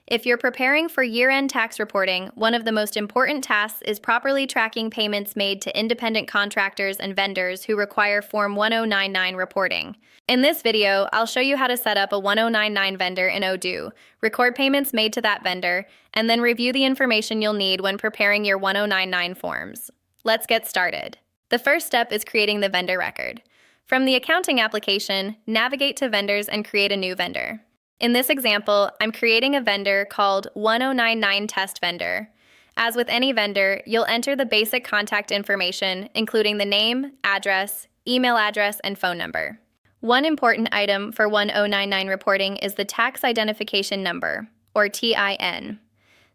If you're preparing for year-end tax reporting, one of the most important tasks is properly tracking payments made to independent contractors and vendors who require Form 1099 reporting. In this video, I'll show you how to set up a 1099 vendor in Odoo, record payments made to that vendor, and then review the information you'll need when preparing your 1099 forms. Let's get started. The first step is creating the vendor record. From the accounting application, navigate to Vendors and create a new vendor. In this example, I'm creating a vendor called 1099 Test Vendor. As with any vendor, you'll enter the basic contact information, including the name, address, email address, and phone number. One important item for 1099 reporting is the Tax Identification Number, or TIN.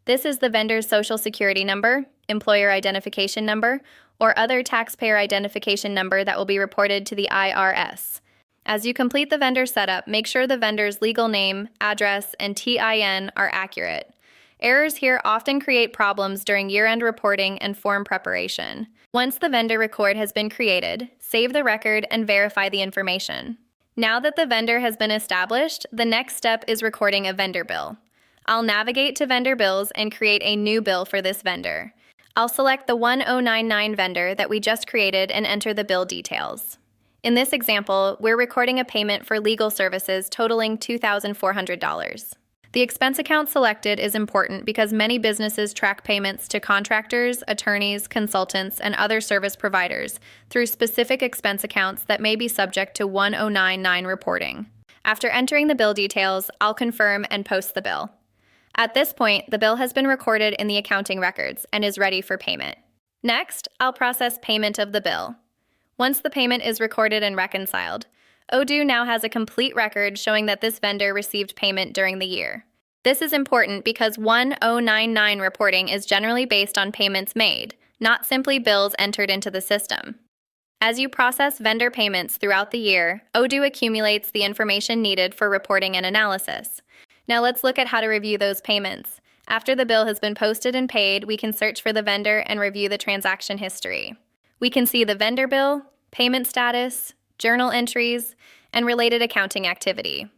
This is the vendor's social security number, employer identification number, or other taxpayer identification number that will be reported to the IRS. As you complete the vendor setup, make sure the vendor's legal name, address, and TIN are accurate. Errors here often create problems during year-end reporting and form preparation. Once the vendor record has been created, save the record and verify the information. Now that the vendor has been established, the next step is recording a vendor bill. I'll navigate to Vendor Bills and create a new bill for this vendor. I'll select the 1099 vendor that we just created and enter the bill details. In this example, we're recording a payment for legal services totaling $2,400. The expense account selected is important because many businesses track payments to contractors, attorneys, consultants, and other service providers through specific expense accounts that may be subject to 1099 reporting. After entering the bill details, I'll confirm and post the bill. At this point, the bill has been recorded in the accounting records and is ready for payment. Next, I'll process payment of the bill. Once the payment is recorded and reconciled, Odoo now has a complete record showing that this vendor received payment during the year. This is important because 1099 reporting is generally based on payments made, not simply bills entered into the system. As you process vendor payments throughout the year, Odoo accumulates the information needed for reporting and analysis. Now let's look at how to review those payments. After the bill has been posted and paid, we can search for the vendor and review the transaction history. We can see the vendor bill, payment status, journal entries, and related accounting activity.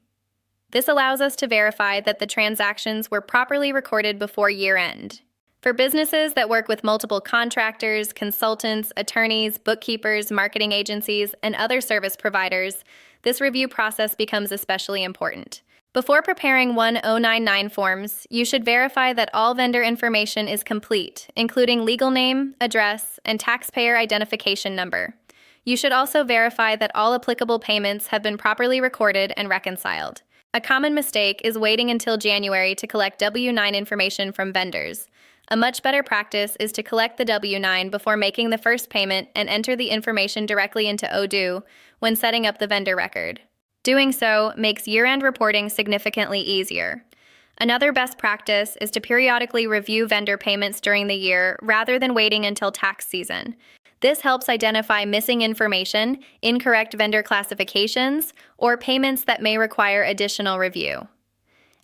This allows us to verify that the transactions were properly recorded before year-end. For businesses that work with multiple contractors, consultants, attorneys, bookkeepers, marketing agencies, and other service providers, this review process becomes especially important. Before preparing 1099 forms, you should verify that all vendor information is complete, including legal name, address, and taxpayer identification number. You should also verify that all applicable payments have been properly recorded and reconciled. A common mistake is waiting until January to collect W-9 information from vendors. A much better practice is to collect the W-9 before making the first payment and enter the information directly into Odoo when setting up the vendor record. Doing so makes year-end reporting significantly easier. Another best practice is to periodically review vendor payments during the year rather than waiting until tax season. This helps identify missing information, incorrect vendor classifications, or payments that may require additional review.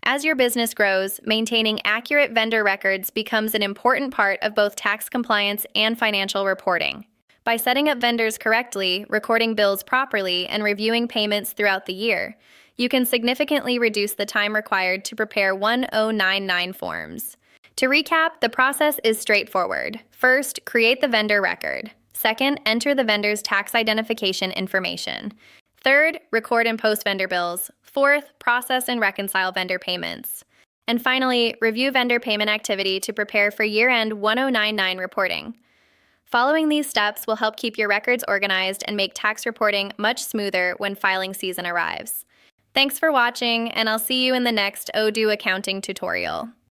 As your business grows, maintaining accurate vendor records becomes an important part of both tax compliance and financial reporting. By setting up vendors correctly, recording bills properly, and reviewing payments throughout the year, you can significantly reduce the time required to prepare 1099 forms. To recap, the process is straightforward. First, create the vendor record. Second, enter the vendor's tax identification information. Third, record and post vendor bills. Fourth, process and reconcile vendor payments. And finally, review vendor payment activity to prepare for year-end 1099 reporting. Following these steps will help keep your records organized and make tax reporting much smoother when filing season arrives. Thanks for watching, and I'll see you in the next Odoo Accounting tutorial.